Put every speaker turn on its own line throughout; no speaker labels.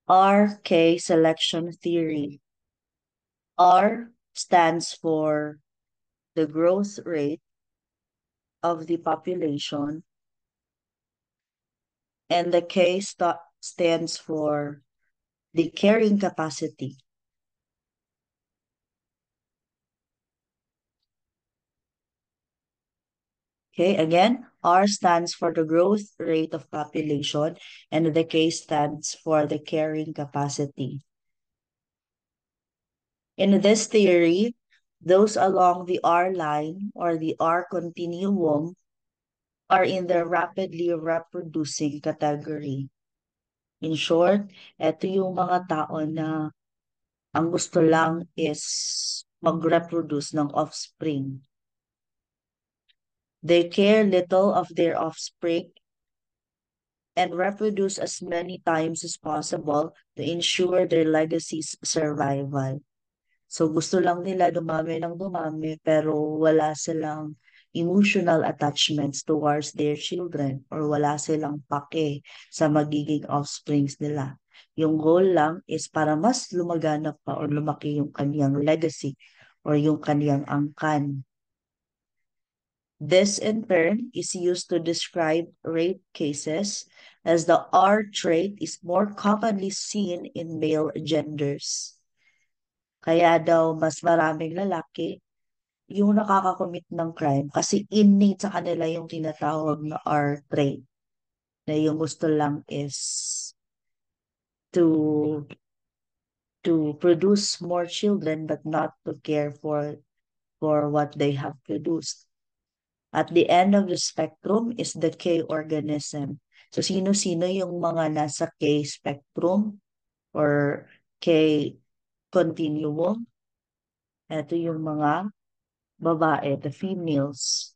RK selection theory. R stands for the growth rate of the population, and the K stands for the carrying capacity. Okay, again, R stands for the growth rate of population, and the K stands for the carrying capacity. In this theory, those along the R line or the R continuum are in the rapidly reproducing category. In short, ito yung mga tao na ang gusto lang is mag-reproduce ng offspring. They care little of their offspring and reproduce as many times as possible to ensure their legacy's survival. So gusto lang nila dumami ng dumami pero wala silang emotional attachments towards their children or wala silang pake sa magiging offsprings nila. Yung goal lang is para mas lumaganap pa or lumaki yung kaniyang legacy or yung kaniyang angkan. This in turn is used to describe rape cases as the R trait is more commonly seen in male genders. Kaya daw mas maraming lalaki yung nakakakomit ng crime kasi innate sa kanila yung tinatawag na R trait na yung gusto lang is to produce more children but not to care for what they have produced. At the end of the spectrum is the K organism. So sino-sino yung mga nasa K spectrum or K continuum? Ito yung mga babae, the females.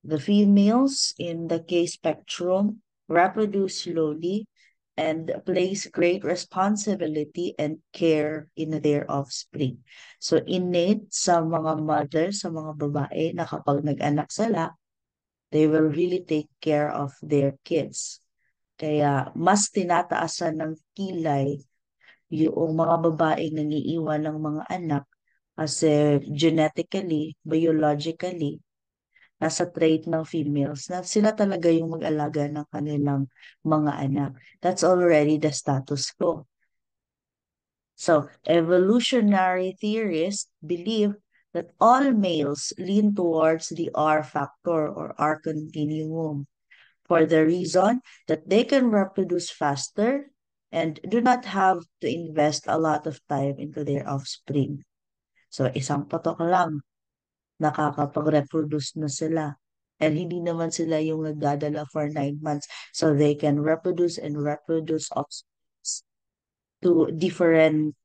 The females in the K spectrum reproduce slowly and place great responsibility and care in their offspring. So innate sa mga mother, sa mga babae na kapag nag-anak sila, they will really take care of their kids. Kaya mas tinataasan ng kilay yung mga babaeng nangiiwan ng mga anak kasi genetically, biologically, nasa trait ng females na sila talaga yung mag-alaga ng kanilang mga anak. That's already the status quo. So, evolutionary theorists believe that all males lean towards the R factor or R continuum for the reason that they can reproduce faster and do not have to invest a lot of time into their offspring. So, isang patok lang, nakakapag-reproduce na sila. And hindi naman sila yung nagdadala for 9 months. So, they can reproduce and reproduce offspring to different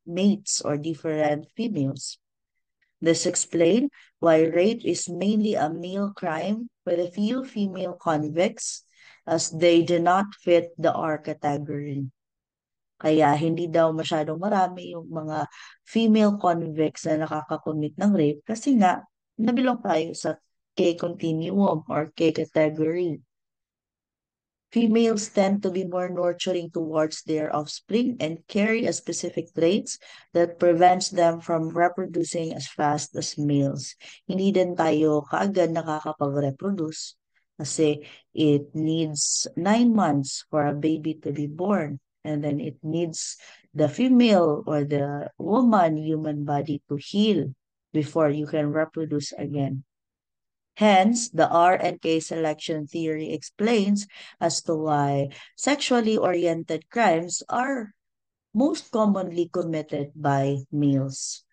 mates or different females. This explains why rape is mainly a male crime with a few female convicts as they do not fit the R category. Kaya hindi daw masyadong marami yung mga female convicts na nakakakomit ng rape kasi nga nabilong tayo sa K continuum or K category. Females tend to be more nurturing towards their offspring and carry a specific traits that prevents them from reproducing as fast as males. Hindi din tayo kaagad nakakapag-reproduce kasi it needs 9 months for a baby to be born. And then it needs the female or the woman human body to heal before you can reproduce again. Hence, the R and K selection theory explains as to why sexually oriented crimes are most commonly committed by males.